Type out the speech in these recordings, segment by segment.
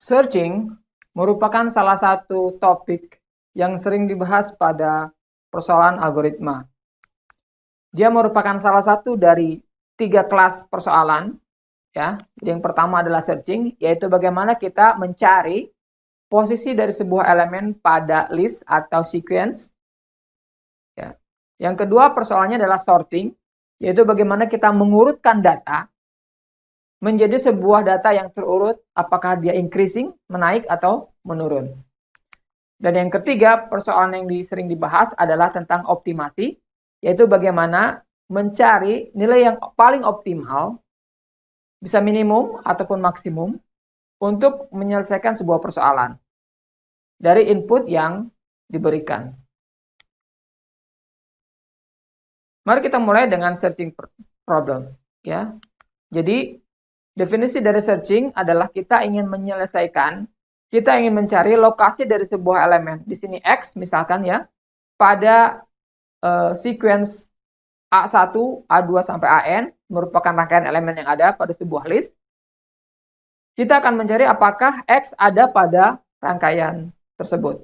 Searching merupakan salah satu topik yang sering dibahas pada persoalan algoritma. Dia merupakan salah satu dari 3 kelas persoalan. Ya. Yang pertama adalah searching, yaitu bagaimana kita mencari posisi dari sebuah elemen pada list atau sequence. Ya. Yang kedua persoalannya adalah sorting, yaitu bagaimana kita mengurutkan data menjadi sebuah data yang terurut, apakah dia increasing, menaik atau menurun. Dan yang ketiga, persoalan yang sering dibahas adalah tentang optimasi, yaitu bagaimana mencari nilai yang paling optimal, bisa minimum ataupun maksimum, untuk menyelesaikan sebuah persoalan dari input yang diberikan. Mari kita mulai dengan searching problem. Ya. Jadi, definisi dari searching adalah kita ingin menyelesaikan, kita ingin mencari lokasi dari sebuah elemen. Di sini X misalkan ya, pada sequence A1, A2 sampai AN, merupakan rangkaian elemen yang ada pada sebuah list. Kita akan mencari apakah X ada pada rangkaian tersebut.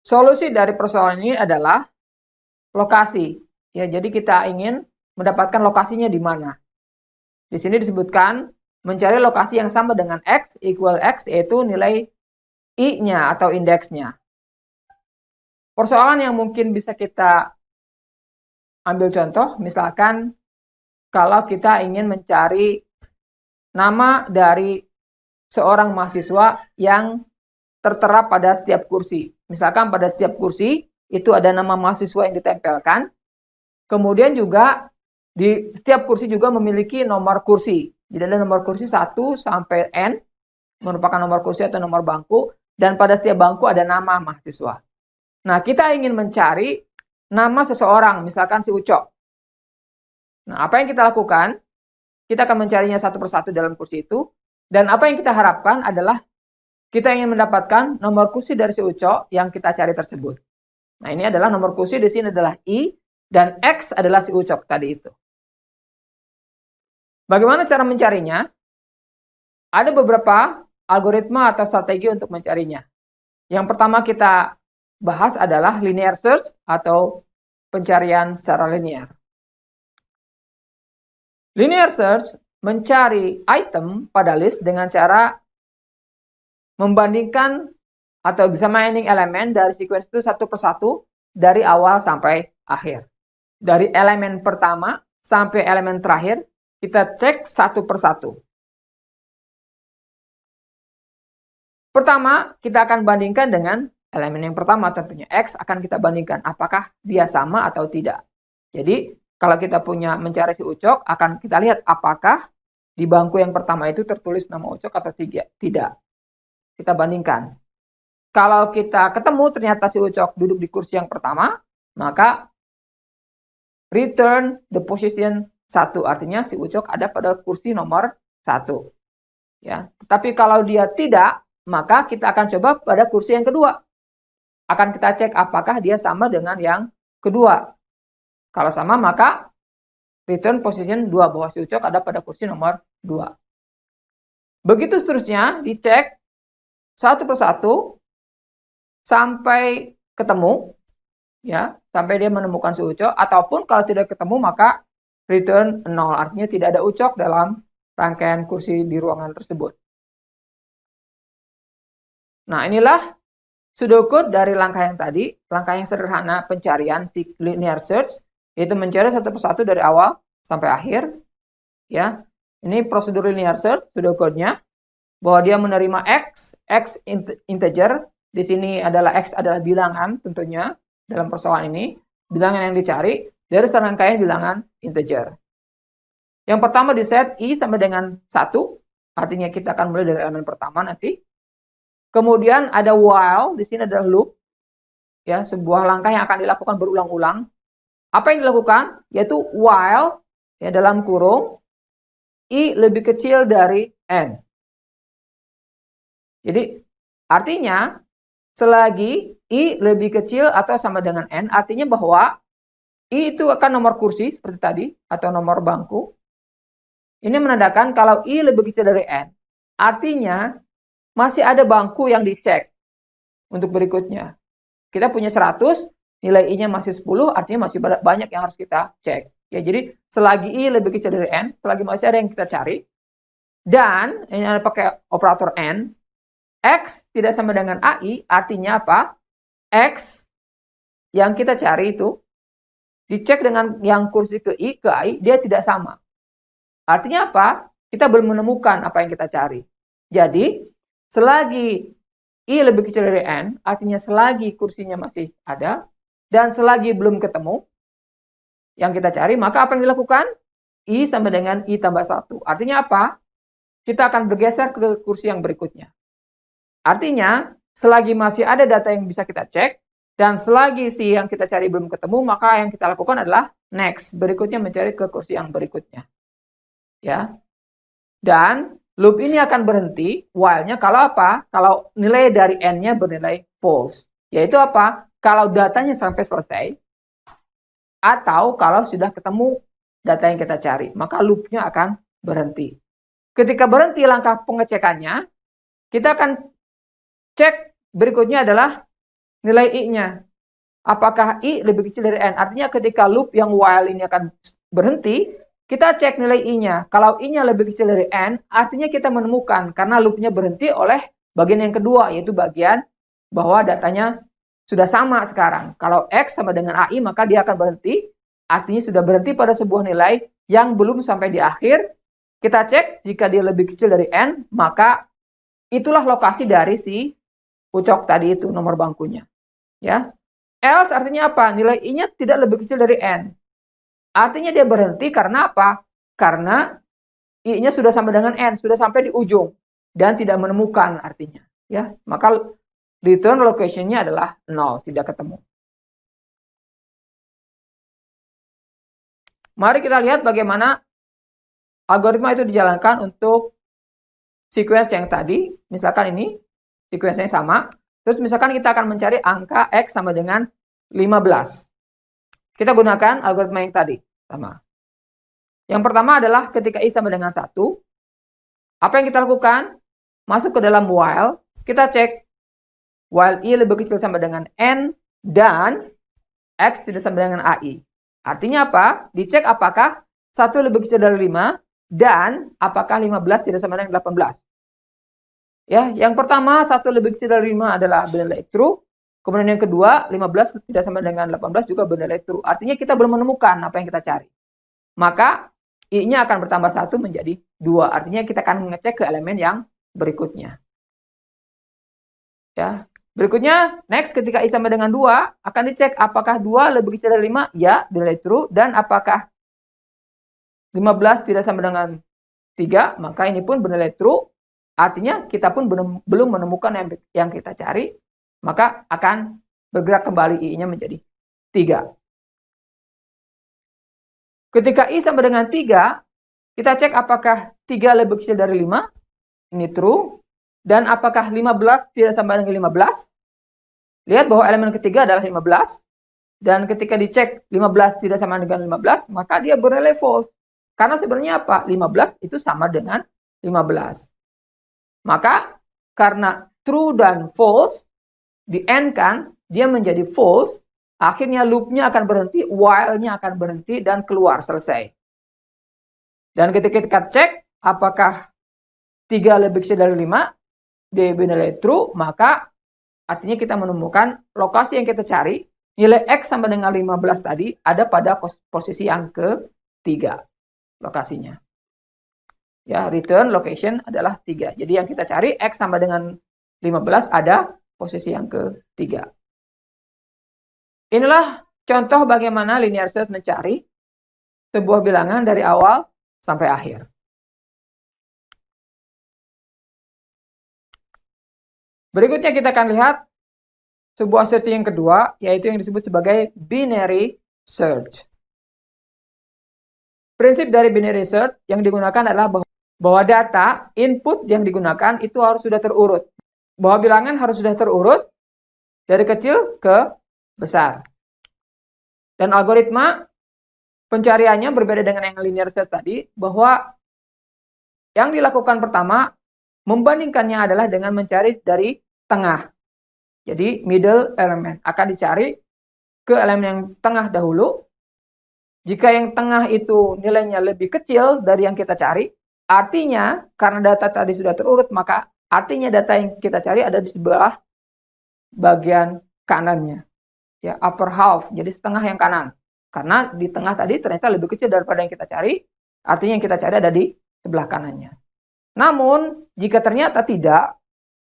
Solusi dari persoalan ini adalah lokasi. Ya, jadi kita ingin mendapatkan lokasinya di mana. Di sini disebutkan mencari lokasi yang sama dengan X equal X, yaitu nilai I-nya atau indeksnya. Persoalan yang mungkin bisa kita ambil contoh, misalkan kalau kita ingin mencari nama dari seorang mahasiswa yang tertera pada setiap kursi. Misalkan pada setiap kursi itu ada nama mahasiswa yang ditempelkan. Kemudian juga di setiap kursi juga memiliki nomor kursi. Jadi ada nomor kursi 1 sampai N, merupakan nomor kursi atau nomor bangku, dan pada setiap bangku ada nama mahasiswa. Nah, kita ingin mencari nama seseorang, misalkan si Ucok. Nah, apa yang kita lakukan? Kita akan mencarinya satu persatu dalam kursi itu, dan apa yang kita harapkan adalah kita ingin mendapatkan nomor kursi dari si Ucok yang kita cari tersebut. Nah, ini adalah nomor kursi, di sini adalah I, dan X adalah si Ucok tadi itu. Bagaimana cara mencarinya? Ada beberapa algoritma atau strategi untuk mencarinya. Yang pertama kita bahas adalah linear search atau pencarian secara linear. Linear search mencari item pada list dengan cara membandingkan atau examining elemen dari sequence itu satu persatu dari awal sampai akhir. Dari elemen pertama sampai elemen terakhir, kita cek satu persatu. Pertama, kita akan bandingkan dengan elemen yang pertama tentunya. X akan kita bandingkan apakah dia sama atau tidak. Jadi, kalau kita punya mencari si Ucok, akan kita lihat apakah di bangku yang pertama itu tertulis nama Ucok atau tidak. Kita bandingkan. Kalau kita ketemu ternyata si Ucok duduk di kursi yang pertama, maka return the position 1. Artinya si Ucok ada pada kursi nomor 1. Ya. Tetapi kalau dia tidak, maka kita akan coba pada kursi yang kedua. Akan kita cek apakah dia sama dengan yang kedua. Kalau sama, maka return position 2, bahwa si Ucok ada pada kursi nomor 2. Begitu seterusnya, dicek satu persatu sampai ketemu, ya, sampai dia menemukan si Ucok, ataupun kalau tidak ketemu maka return 0, artinya tidak ada Ucok dalam rangkaian kursi di ruangan tersebut. Nah, inilah pseudocode dari langkah yang tadi, langkah yang sederhana pencarian si linear search, yaitu mencari satu persatu dari awal sampai akhir. Ya, ini prosedur linear search, pseudocode-nya, bahwa dia menerima X integer. Di sini adalah X adalah bilangan tentunya dalam persoalan ini. Bilangan yang dicari dari serangkaian bilangan integer. Yang pertama di set I sama dengan 1. Artinya kita akan mulai dari elemen pertama nanti. Kemudian ada while. Di sini adalah loop. Ya, sebuah langkah yang akan dilakukan berulang-ulang. Apa yang dilakukan? Yaitu while, ya, dalam kurung I lebih kecil dari N. Jadi artinya selagi I lebih kecil atau sama dengan N, artinya bahwa I itu akan nomor kursi seperti tadi, atau nomor bangku. Ini menandakan kalau I lebih kecil dari N. Artinya masih ada bangku yang dicek untuk berikutnya. Kita punya 100, nilai I-nya masih 10, artinya masih banyak yang harus kita cek. Ya, jadi selagi I lebih kecil dari N, selagi masih ada yang kita cari, dan ini ada pakai operator N, X tidak sama dengan AI, artinya apa? X yang kita cari itu dicek dengan yang kursi ke I, ke AI, dia tidak sama. Artinya apa? Kita belum menemukan apa yang kita cari. Jadi, selagi I lebih kecil dari N, artinya selagi kursinya masih ada, dan selagi belum ketemu yang kita cari, maka apa yang dilakukan? I sama dengan I tambah 1. Artinya apa? Kita akan bergeser ke kursi yang berikutnya. Artinya, selagi masih ada data yang bisa kita cek, dan selagi si yang kita cari belum ketemu, maka yang kita lakukan adalah next. Berikutnya mencari ke kursi yang berikutnya. Ya. Dan loop ini akan berhenti while-nya kalau apa? Kalau nilai dari N-nya bernilai false. Yaitu apa? Kalau datanya sampai selesai, atau kalau sudah ketemu data yang kita cari, maka loop-nya akan berhenti. Ketika berhenti langkah pengecekannya, kita akan cek berikutnya adalah nilai I-nya. Apakah I lebih kecil dari N? Artinya ketika loop yang while ini akan berhenti, kita cek nilai I-nya. Kalau I-nya lebih kecil dari N, artinya kita menemukan karena loop-nya berhenti oleh bagian yang kedua, yaitu bagian bahwa datanya sudah sama sekarang. Kalau X sama dengan AI, maka dia akan berhenti. Artinya sudah berhenti pada sebuah nilai yang belum sampai di akhir. Kita cek, jika dia lebih kecil dari N, maka itulah lokasi dari si ucok tadi itu, nomor bangkunya. Ya. Else artinya apa? Nilai I-nya tidak lebih kecil dari N. Artinya dia berhenti karena apa? Karena I-nya sudah sama dengan N, sudah sampai di ujung dan tidak menemukan artinya. Ya, maka return location-nya adalah 0, tidak ketemu. Mari kita lihat bagaimana algoritma itu dijalankan untuk sequence yang tadi. Misalkan ini sequence-nya sama. Terus misalkan kita akan mencari angka X sama dengan 15. Kita gunakan algoritma yang tadi. Sama. Yang pertama adalah ketika I sama dengan 1. Apa yang kita lakukan? Masuk ke dalam while. Kita cek while I lebih kecil sama dengan N dan X tidak sama dengan AI. Artinya apa? Dicek apakah 1 lebih kecil dari 5 dan apakah 15 tidak sama dengan 18. Ya, yang pertama 1 lebih kecil dari 5 adalah bernilai true. Kemudian yang kedua 15 tidak sama dengan 18 juga bernilai true. Artinya kita belum menemukan apa yang kita cari. Maka I-nya akan bertambah 1 menjadi 2. Artinya kita akan mengecek ke elemen yang berikutnya. Ya. Berikutnya, next ketika I sama dengan 2, akan dicek apakah 2 lebih kecil dari 5? Ya, bernilai true. Dan apakah 15 tidak sama dengan 3? Maka ini pun bernilai true. Artinya kita pun belum menemukan yang kita cari. Maka akan bergerak kembali I-nya menjadi 3. Ketika I sama dengan 3, kita cek apakah 3 lebih kecil dari 5. Ini true. Dan apakah 15 tidak sama dengan 15? Lihat bahwa elemen ketiga adalah 15. Dan ketika dicek 15 tidak sama dengan 15, maka dia bernilai false. Karena sebenarnya apa? 15 itu sama dengan 15. Maka karena true dan false, di end kan, dia menjadi false. Akhirnya loop-nya akan berhenti, while-nya akan berhenti, dan keluar, selesai. Dan ketika kita cek, apakah 3 lebih kecil dari 5, dia bernilai true, maka artinya kita menemukan lokasi yang kita cari, nilai X sama dengan 15 tadi, ada pada posisi yang ketiga, lokasinya. Ya, return location adalah 3. Jadi yang kita cari, X sama dengan 15 ada posisi yang ketiga. Inilah contoh bagaimana linear search mencari sebuah bilangan dari awal sampai akhir. Berikutnya kita akan lihat sebuah search yang kedua, yaitu yang disebut sebagai binary search. Prinsip dari binary search yang digunakan adalah bahwa data input yang digunakan itu harus sudah terurut. Bahwa bilangan harus sudah terurut dari kecil ke besar. Dan algoritma pencariannya berbeda dengan yang linear search tadi, bahwa yang dilakukan pertama membandingkannya adalah dengan mencari dari tengah. Jadi middle element akan dicari ke elemen yang tengah dahulu. Jika yang tengah itu nilainya lebih kecil dari yang kita cari, artinya karena data tadi sudah terurut, maka artinya data yang kita cari ada di sebelah bagian kanannya. Ya, upper half, jadi setengah yang kanan. Karena di tengah tadi ternyata lebih kecil daripada yang kita cari, artinya yang kita cari ada di sebelah kanannya. Namun, jika ternyata tidak,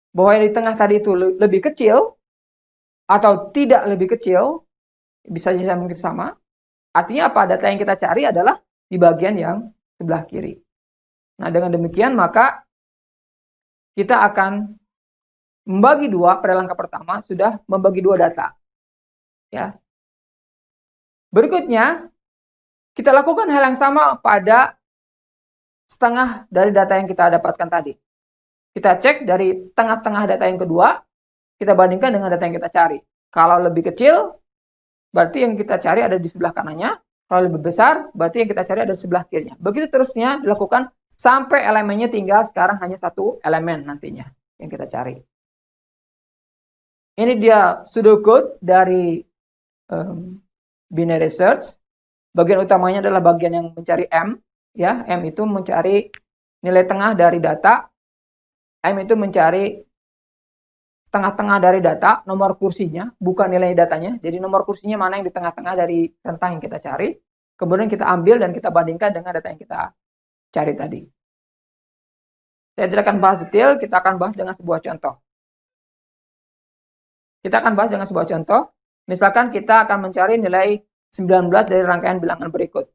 bahwa yang di tengah tadi itu lebih kecil, atau tidak lebih kecil, bisa saja mungkin sama, artinya apa? Data yang kita cari adalah di bagian yang sebelah kiri. Nah, dengan demikian, maka kita akan membagi dua, pada langkah pertama, sudah membagi dua data. Ya. Berikutnya, kita lakukan hal yang sama pada setengah dari data yang kita dapatkan tadi. Kita cek dari tengah-tengah data yang kedua, kita bandingkan dengan data yang kita cari. Kalau lebih kecil, berarti yang kita cari ada di sebelah kanannya. Kalau lebih besar, berarti yang kita cari ada di sebelah kirinya. Begitu terusnya dilakukan sampai elemennya tinggal sekarang hanya satu elemen nantinya yang kita cari. Ini dia pseudocode dari binary search. Bagian utamanya adalah bagian yang mencari M. Ya, M itu mencari nilai tengah dari data. M itu mencari tengah-tengah dari data, nomor kursinya, bukan nilai datanya. Jadi nomor kursinya mana yang di tengah-tengah dari rentang yang kita cari. Kemudian kita ambil dan kita bandingkan dengan data yang kita cari tadi. Saya tidak akan bahas detail, kita akan bahas dengan sebuah contoh. Kita akan bahas dengan sebuah contoh. Misalkan kita akan mencari nilai 19 dari rangkaian bilangan berikut.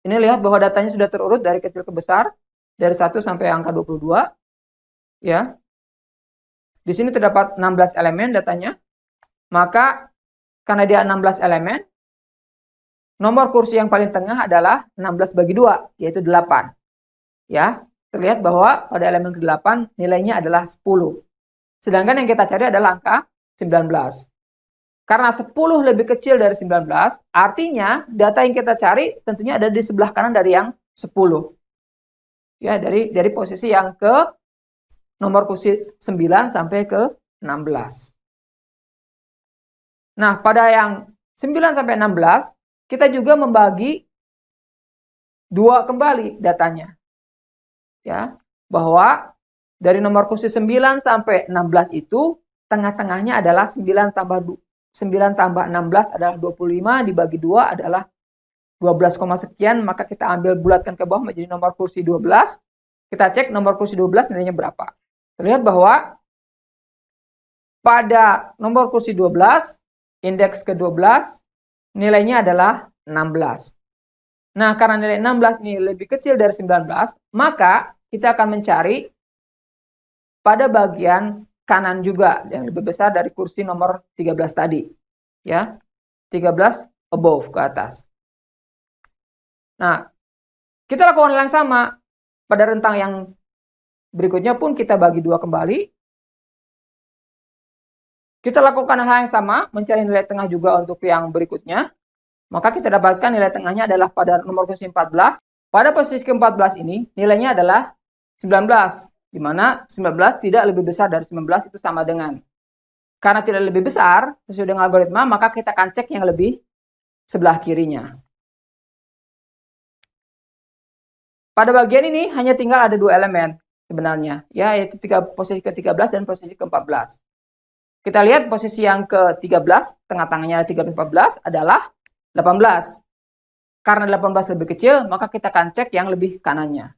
Ini lihat bahwa datanya sudah terurut dari kecil ke besar, dari 1 sampai angka 22. Ya. Di sini terdapat 16 elemen datanya. Maka karena dia 16 elemen, nomor kursi yang paling tengah adalah 16 bagi 2, yaitu 8. Ya, terlihat bahwa pada elemen ke-8 nilainya adalah 10. Sedangkan yang kita cari adalah angka 19. Karena 10 lebih kecil dari 19, artinya data yang kita cari tentunya ada di sebelah kanan dari yang 10. Ya, dari posisi yang ke nomor kursi 9 sampai ke 16. Nah, pada yang 9 sampai 16, kita juga membagi dua kembali datanya. Ya, bahwa dari nomor kursi 9 sampai 16 itu, tengah-tengahnya adalah 9 tambah 16 adalah 25, dibagi 2 adalah 12, sekian, maka kita ambil bulatkan ke bawah menjadi nomor kursi 12. Kita cek nomor kursi 12 nilainya berapa. Terlihat bahwa pada nomor kursi 12, indeks ke-12, nilainya adalah 16. Nah, karena nilai 16 ini lebih kecil dari 19, maka kita akan mencari pada bagian kanan juga yang lebih besar dari kursi nomor 13 tadi. Ya, 13 above ke atas. Nah, kita lakukan hal yang sama pada rentang yang berikutnya pun kita bagi dua kembali. Kita lakukan hal yang sama, mencari nilai tengah juga untuk yang berikutnya. Maka kita dapatkan nilai tengahnya adalah pada nomor kursi 14. Pada posisi ke-14 ini, nilainya adalah 19. Di mana 19 tidak lebih besar dari 19 itu sama dengan. Karena tidak lebih besar, sesuai dengan algoritma, maka kita akan cek yang lebih sebelah kirinya. Pada bagian ini hanya tinggal ada dua elemen sebenarnya, ya, yaitu posisi ke-13 dan posisi ke-14. Kita lihat posisi yang ke-13, tengah-tengahnya 13-14 adalah 18. Karena 18 lebih kecil, maka kita akan cek yang lebih kanannya.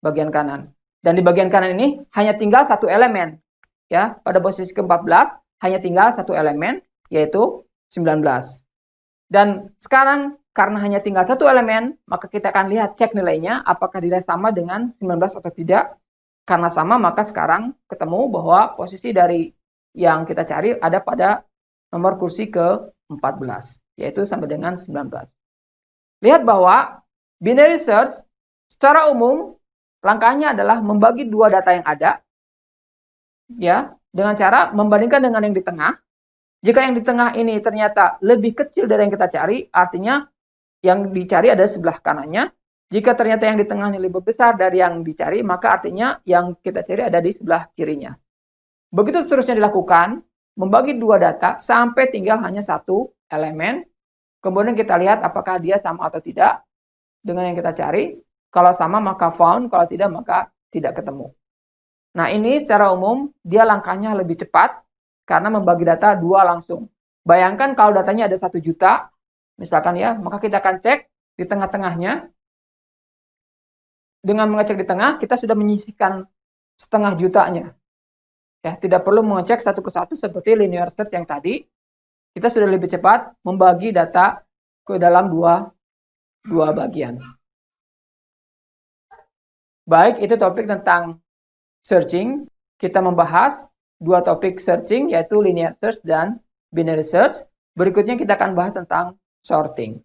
Bagian kanan. Dan di bagian kanan ini hanya tinggal satu elemen. Ya, pada posisi ke-14 hanya tinggal satu elemen, yaitu 19. Dan sekarang karena hanya tinggal satu elemen, maka kita akan lihat cek nilainya apakah nilai sama dengan 19 atau tidak. Karena sama, maka sekarang ketemu bahwa posisi dari yang kita cari ada pada nomor kursi ke-14, yaitu sama dengan 19. Lihat bahwa binary search secara umum langkahnya adalah membagi dua data yang ada, ya, dengan cara membandingkan dengan yang di tengah. Jika yang di tengah ini ternyata lebih kecil dari yang kita cari, artinya yang dicari ada sebelah kanannya. Jika ternyata yang di tengahnya lebih besar dari yang dicari, maka artinya yang kita cari ada di sebelah kirinya. Begitu seterusnya dilakukan, membagi dua data sampai tinggal hanya satu elemen. Kemudian kita lihat apakah dia sama atau tidak dengan yang kita cari. Kalau sama maka found, kalau tidak maka tidak ketemu. Nah, ini secara umum dia langkahnya lebih cepat karena membagi data dua langsung. Bayangkan kalau datanya ada 1 juta, misalkan ya, maka kita akan cek di tengah-tengahnya. Dengan mengecek di tengah, kita sudah menyisihkan setengah jutanya. Ya, tidak perlu mengecek satu persatu seperti linear search yang tadi. Kita sudah lebih cepat membagi data ke dalam dua bagian. Baik, itu topik tentang searching. Kita membahas dua topik searching, yaitu linear search dan binary search. Berikutnya kita akan bahas tentang sorting.